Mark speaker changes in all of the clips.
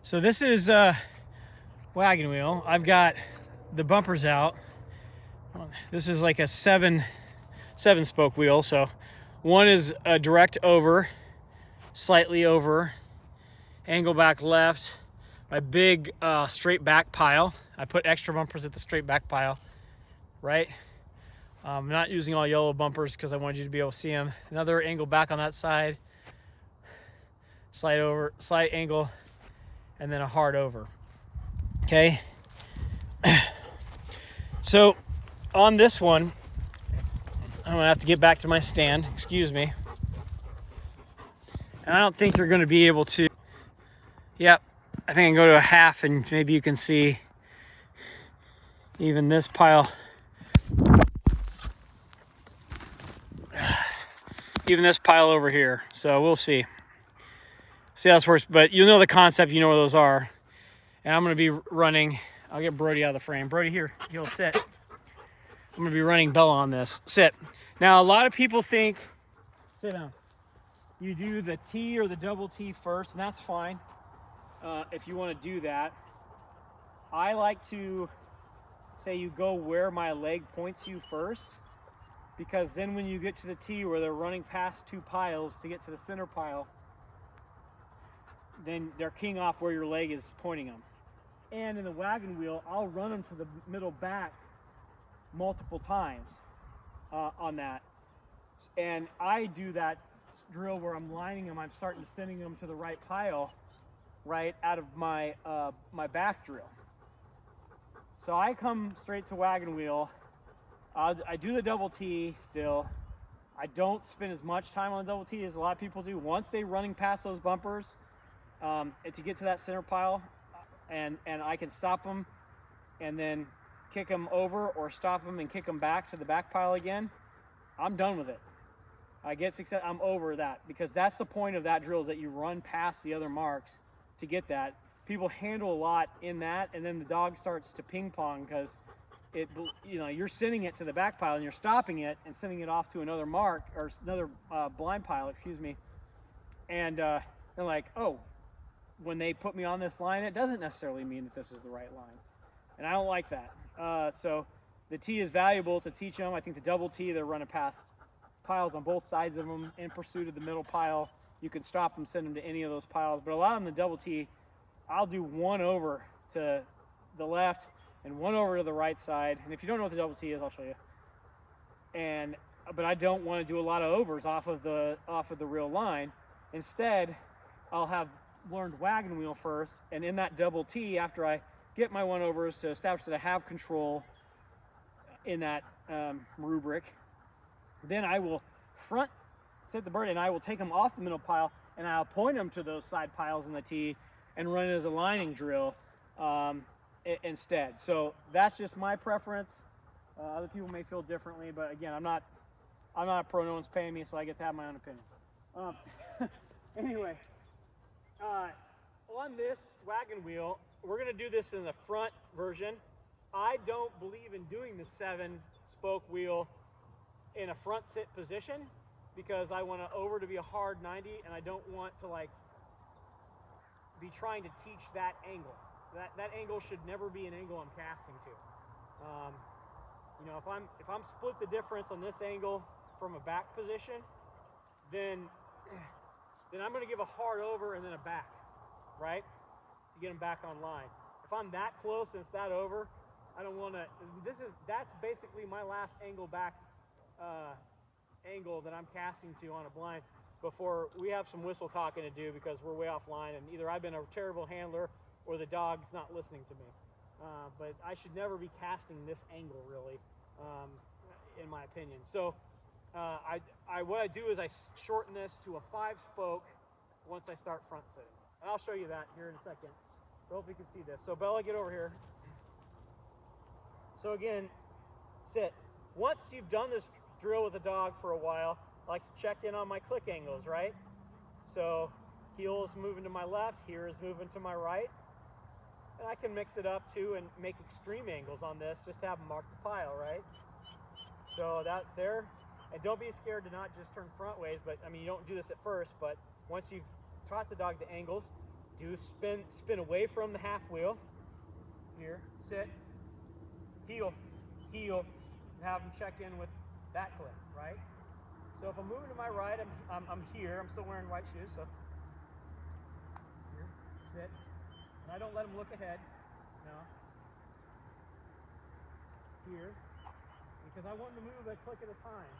Speaker 1: So this is Wagon Wheel. I've got the bumpers out. This is like a seven spoke wheel. So one is a direct over, slightly over, angle back left. My big straight back pile. I put extra bumpers at the straight back pile, right? I'm not using all yellow bumpers because I wanted you to be able to see them. Another angle back on that side, slight over, slight angle, and then a hard over. Okay. So on this one, I'm gonna have to get back to my stand, excuse me. And I don't think you're gonna be able to, yep, I think I can go to a half and maybe you can see even this pile, over here. So we'll see how this works, but you know the concept, you know where those are. And I'm gonna be running, I'll get Brody out of the frame. Brody, here, he'll sit. I'm gonna be running Bella on this. Sit. Now, a lot of people think, sit down. You do the T or the double T first, and that's fine if you wanna do that. I like to say you go where my leg points you first, because then when you get to the T where they're running past two piles to get to the center pile, then they're keying off where your leg is pointing them. And in the Wagon Wheel, I'll run them to the middle back multiple times on that. And I do that drill where I'm lining them, I'm starting to sending them to the right pile, right out of my my back drill. So I come straight to Wagon Wheel. I do the double T still. I don't spend as much time on the double T as a lot of people do. Once they're running past those bumpers, to get to that center pile, and I can stop them and then kick them over, or stop them and kick them back to the back pile again, I'm done with it. I get success, I'm over that, because that's the point of that drill, is that you run past the other marks to get that. People handle a lot in that, and then the dog starts to ping pong because it, you know, you're sending it to the back pile and you're stopping it and sending it off to another mark, or another blind pile, excuse me. And they're like, oh, when they put me on this line, it doesn't necessarily mean that this is the right line. And I don't like that. So the T is valuable to teach them. I think the double T, they're running past piles on both sides of them in pursuit of the middle pile. You can stop them, send them to any of those piles. But a lot of them, the double T, I'll do one over to the left and one over to the right side. And if you don't know what the double T is, I'll show you. But I don't want to do a lot of overs off of the real line. Instead, I'll have learned Wagon Wheel first, and in that double T, after I get my one overs to establish that I have control in that rubric, then I will front set the bird and I will take them off the middle pile and I'll point them to those side piles in the T and run it as a lining drill instead. So that's just my preference. Other people may feel differently, but again, I'm not a pro, no one's paying me, so I get to have my own opinion. Anyway, on this Wagon Wheel, we're going to do this in the front version. I don't believe in doing the 7-spoke wheel in a front sit position, because I want to over to be a hard 90, and I don't want to like be trying to teach that angle. That angle should never be an angle I'm casting to. You know, if I'm split the difference on this angle from a back position, then I'm going to give a hard over and then a back, right, to get them back on line. If I'm that close and it's that over, I don't want to. That's basically my last angle back angle that I'm casting to on a blind before we have some whistle talking to do, because we're way offline, and either I've been a terrible handler or the dog's not listening to me. But I should never be casting this angle, really, in my opinion. So what I do is I shorten this to a 5-spoke once I start front sitting. And I'll show you that here in a second. So hope you can see this. So Bella, get over here. So again, sit. Once you've done this drill with the dog for a while, I like to check in on my click angles, right? So heel is moving to my left, here is moving to my right. And I can mix it up too and make extreme angles on this just to have them mark the pile, right? So that's there. And don't be scared to not just turn front ways, but I mean, you don't do this at first, but once you've taught the dog the angles, do spin away from the half wheel. Here, sit, heel, heel, and have them check in with that click, right? So if I'm moving to my right, I'm here. I'm still wearing white shoes, so here, sit, and I don't let them look ahead. No. Here, because I want them to move a click at a time.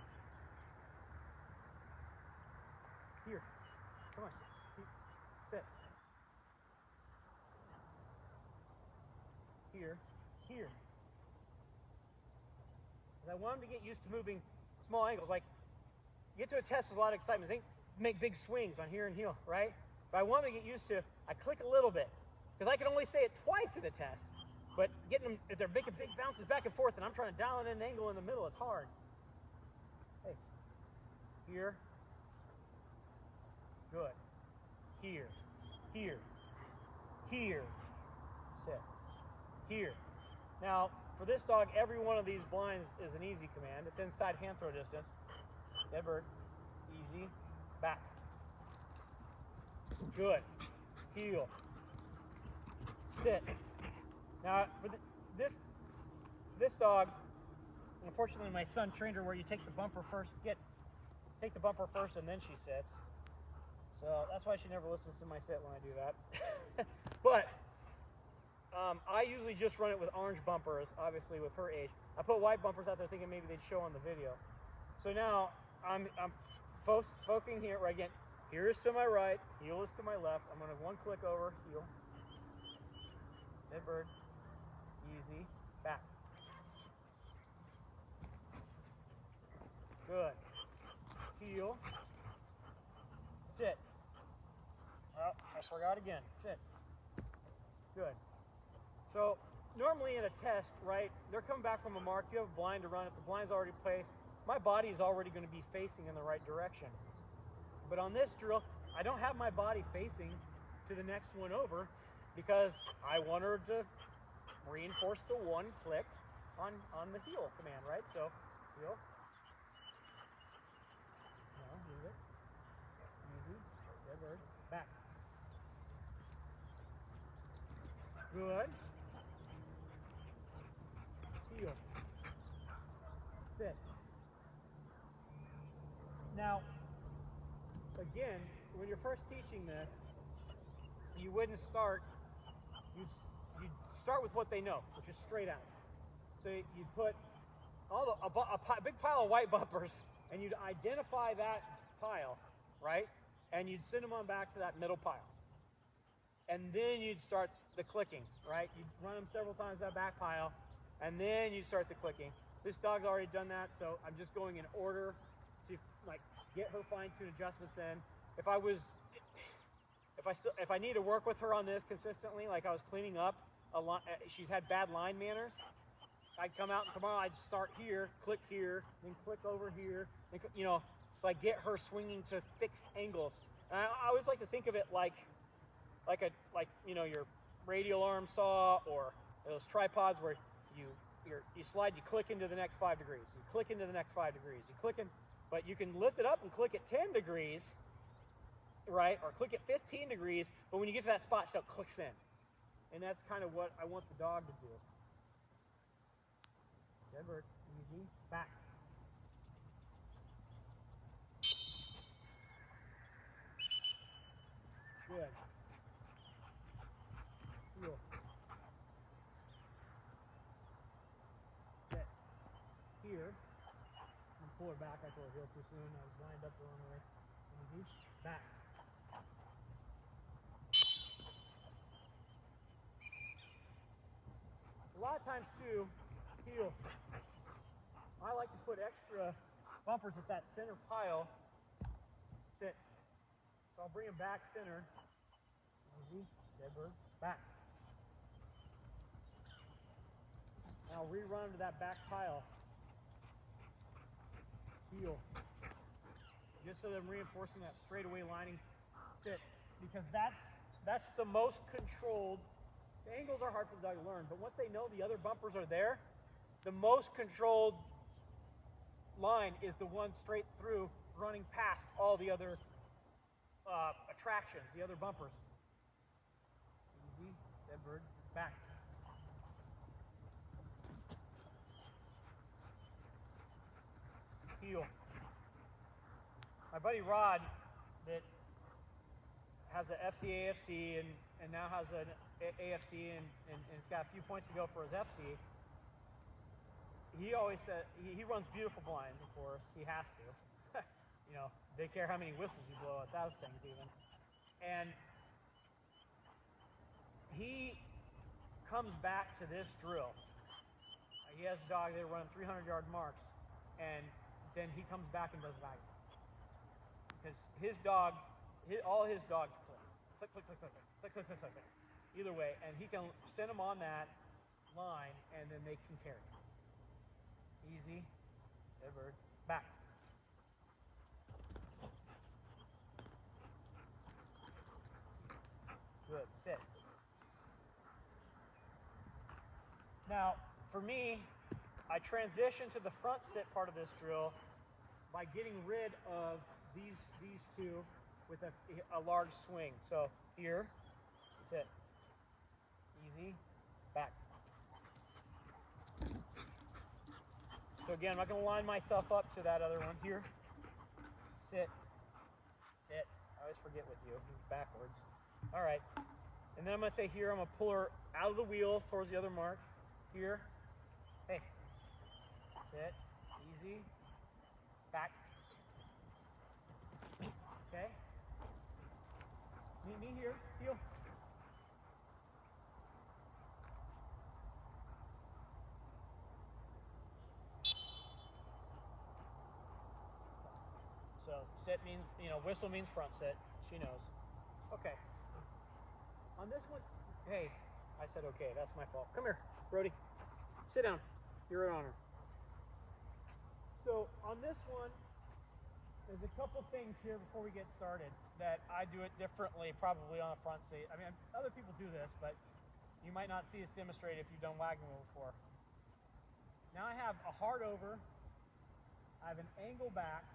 Speaker 1: Here, come on, sit. Here, here. I want them to get used to moving small angles. Like, you get to a test, there's a lot of excitement. They make big swings on here and heel, right? But I want them to get used to, I click a little bit. Because I can only say it twice in a test. But getting them, if they're making big bounces back and forth and I'm trying to dial in an angle in the middle, it's hard. Hey, here. Good. Here, here, here. Sit. Here. Now, for this dog, every one of these blinds is an easy command. It's inside hand throw distance. Dead bird. Easy. Back. Good. Heel. Sit. Now, for this dog, unfortunately, my son trained her where you take the bumper first. Take the bumper first, and then she sits. So that's why she never listens to my sit when I do that. But I usually just run it with orange bumpers, obviously with her age. I put white bumpers out there thinking maybe they'd show on the video. So now I'm focusing here, right again. Here is to my right, heel is to my left. I'm gonna one click over, heel. Dead bird, easy, back. Good. Heel. Sit. Oh, I forgot again. Sit. Good. So normally in a test, right, they're coming back from a mark, you have a blind to run it, the blind's already placed, my body is already going to be facing in the right direction. But on this drill, I don't have my body facing to the next one over because I want her to reinforce the one click on the heel command, right? So, heel. No, leave it. Easy. Dead bird. Back. Good. Heel. Sit. Now, again, when you're first teaching this, you wouldn't start, you'd start with what they know, which is straight out. So you'd put a big pile of white bumpers, and you'd identify that pile, right? And you'd send them on back to that middle pile. And then you'd start the clicking, right? You'd run them several times that back pile, and then you start the clicking. This dog's already done that, so I'm just going in order to like get her fine-tune adjustments in. If I need to work with her on this consistently, like I was cleaning up a lot, she's had bad line manners. I'd come out and tomorrow I'd start here, then click over here, then, you know, so I get her swinging to fixed angles. And I always like to think of it like you know, your radial arm saw or those tripods where you slide, you click into the next 5 degrees, you click into the next 5 degrees, you click in, but you can lift it up and click at 10 degrees, right? Or click at 15 degrees, but when you get to that spot, it still clicks in. And that's kind of what I want the dog to do. Dead bird, easy, back. Good. Heel. Sit. Here. And pull her back. I pulled her heel too soon. I was lined up the wrong way. Easy. Back. A lot of times too, heel. I like to put extra bumpers at that center pile. Sit. So I'll bring them back center. Easy. Dead bird. Back. And I'll rerun to that back pile. Heel. Just so that I'm reinforcing that straightaway lining. Sit. Because that's the most controlled. The angles are hard for the dog to learn, but once they know the other bumpers are there, the most controlled line is the one straight through running past all the other attractions, the other bumpers. bird, back. Heel. My buddy Rod, that has a FC AFC and now has an AFC and it's got a few points to go for his FC. He always said he runs beautiful blinds, of course. He has to. You know, they care how many whistles you blow at those things even. And he comes back to this drill. He has a dog that run 300-yard marks, and then he comes back and does wagon. Because his dog, all his dogs click, click, click, click, click, click, click, click, click, click. Either way, and he can send them on that line, and then they can carry. Easy, dead bird, back. Good, sit. Now, for me, I transition to the front sit part of this drill by getting rid of these two with a large swing. So here, sit, easy, back. So again, I'm not going to line myself up to that other one. Here, sit, sit. I always forget with you, backwards. All right, and then I'm going to say here, I'm going to pull her out of the wheel towards the other mark. Here, hey, sit, easy, back. Okay, meet me here, heel. So sit means, you know, whistle means front sit. She knows. Okay. On this one, hey, I said okay. That's my fault. Come here, Brody. Sit down. You're an honor. So on this one, there's a couple things here before we get started that I do it differently, probably on a front seat. I mean, other people do this, but you might not see us demonstrate if you've done Wagon Wheel before. Now I have a hard over. I have an angle back.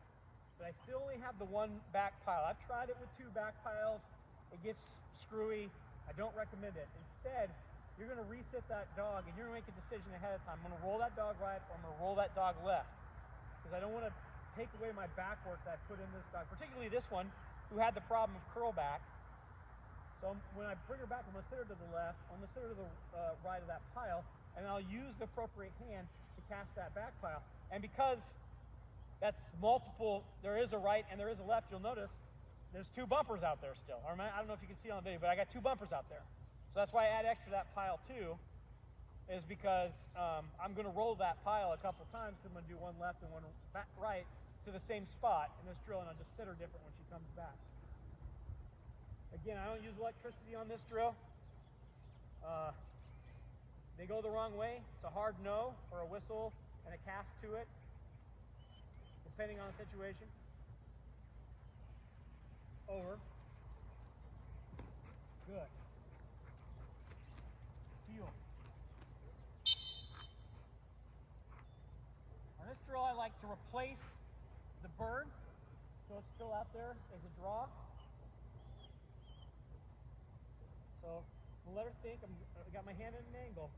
Speaker 1: But I still only have the one back pile. I've tried it with two back piles. It gets screwy. I don't recommend it. Instead, you're going to reset that dog and you're going to make a decision ahead of time. I'm going to roll that dog right or I'm going to roll that dog left. Because I don't want to take away my back work that I put in this dog, particularly this one who had the problem of curl back. So when I bring her back, I'm going to sit her to the left. I'm going to sit her to the right of that pile. And I'll use the appropriate hand to cast that back pile. And because that's multiple, there is a right and there is a left, you'll notice there's two bumpers out there still. I don't know if you can see on the video, but I got two bumpers out there. So that's why I add extra that pile too, is because I'm going to roll that pile a couple times because I'm going to do one left and one back right to the same spot in this drill, and I'll just sit her different when she comes back. Again, I don't use electricity on this drill. They go the wrong way. It's a hard no or a whistle and a cast to it, depending on the situation. Over. Good. Heel. On this drill, I like to replace the bird so it's still out there as a draw. So we'll let her think. I got my hand at an angle.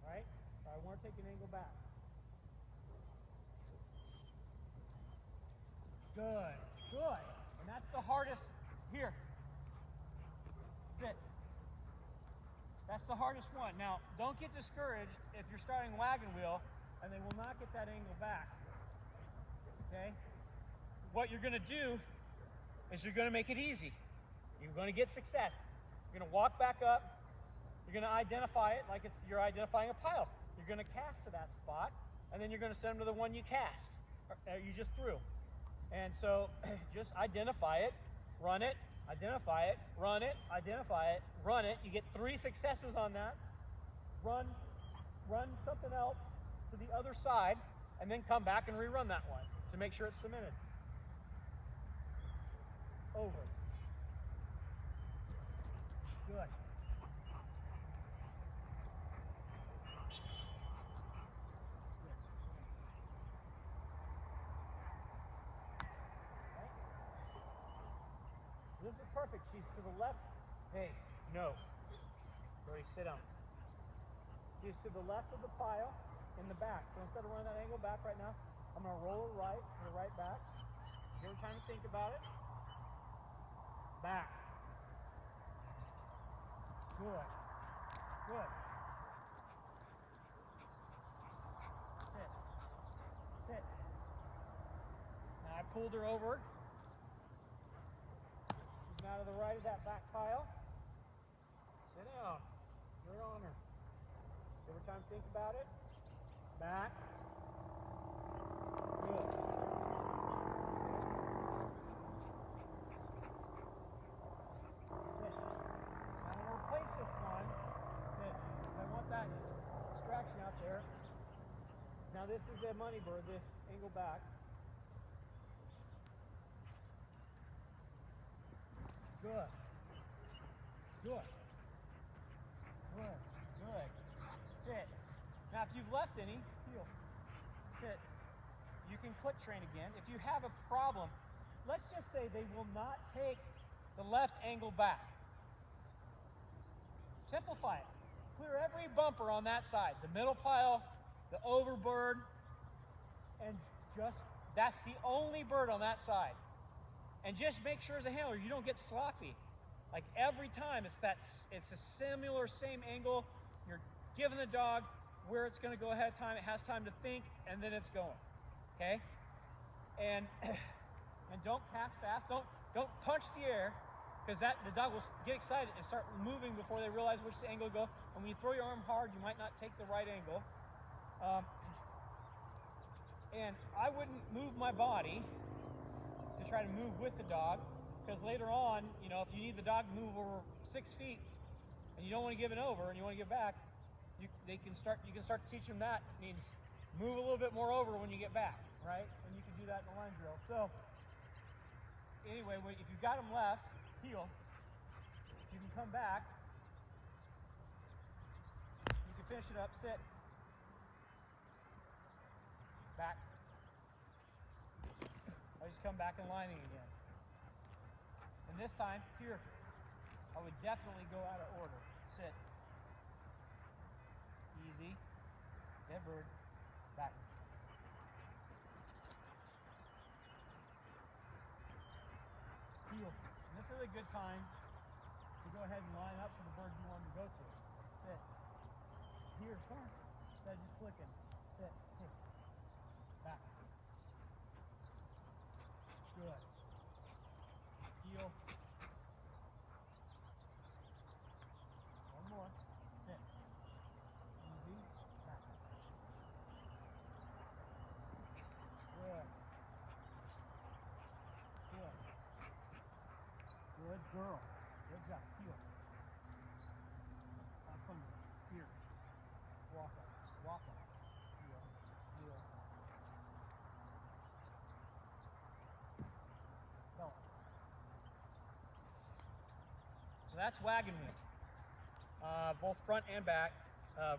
Speaker 1: All right? So I want to take an angle back. Good, good. And that's the hardest. Here. Sit. That's the hardest one. Now, don't get discouraged if you're starting Wagon Wheel and they will not get that angle back. Okay? What you're going to do is you're going to make it easy. You're going to get success. You're going to walk back up. You're going to identify it like you're identifying a pile. You're going to cast to that spot, and then you're going to send them to the one you cast, or you just threw. And so just identify it, run it, identify it, run it, identify it, run it. You get 3 successes on that. Run something else to the other side, and then come back and rerun that one to make sure it's cemented. Over. Good. This is perfect. She's to the left. Hey, no. Brody, sit down. He's to the left of the pile in the back. So instead of running that angle back right now, I'm going to roll it right to the right back. Give her time to think about it. Back. Good. Good. Sit. Sit. Now I pulled her over. She's now to the right of that back pile. Sit down. You're on her. Give her time to think about it. Back. Good. Out there. Now this is a money bird, the angle back. Good. Good. Good. Good. Sit. Now if you've left any, heel. Sit. You can click train again. If you have a problem, let's just say they will not take the left angle back. Simplify it. Clear every bumper on that side, the middle pile, the over bird, and that's the only bird on that side. And just make sure as a handler you don't get sloppy. Like every time it's a similar same angle. You're giving the dog where it's going to go ahead of time. It has time to think, and then it's going. Okay? And don't pass fast. Don't punch the air. Because the dog will get excited and start moving before they realize which angle to go. And when you throw your arm hard, you might not take the right angle. And I wouldn't move my body to try to move with the dog, because later on, you know, if you need the dog to move over 6 feet and you don't want to give it over and you want to give back, you can start to teach them that means move a little bit more over when you get back, right? And you can do that in the line drill. So anyway, if you've got them left, heel. You can come back. You can finish it up. Sit. Back. I just come back and lining again. And this time, here, I would definitely go out of order. Sit. Easy. Dead bird. Back. Heel. This is a good time to go ahead and line up for the bird you want to go to. Sit. Here, come on. Instead of just flicking. Sit. Here. Back. Good. Heel. One more. Sit. Easy. Back. Good. Good. Good girl. Good job. Heel. Come here. Walk up. Walk up. Heel. Heel. Go. So that's Wagon Wheel. Both front and back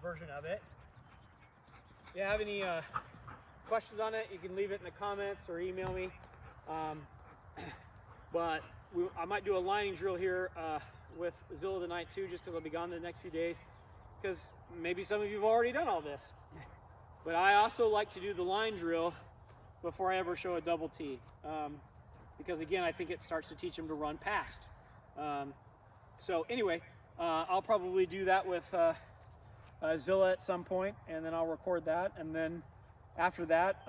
Speaker 1: version of it. If you have any questions on it, you can leave it in the comments or email me. But I might do a lining drill here with Zilla tonight too, just because I'll be gone the next few days, because maybe some of you have already done all this. But I also like to do the line drill before I ever show a double T, because again, I think it starts to teach them to run past. So anyway, I'll probably do that with Zilla at some point, and then I'll record that, and then after that,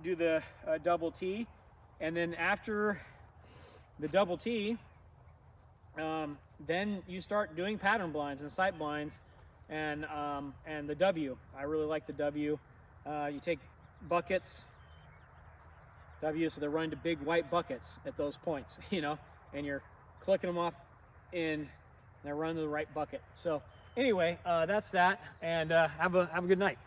Speaker 1: do the double T, and then after the double T, then you start doing pattern blinds and sight blinds, and the W. I really like the W. You take buckets, W, so they're running to big white buckets at those points, you know, and you're clicking them off in, and they're running to the right bucket. So anyway, that's that, and have a good night.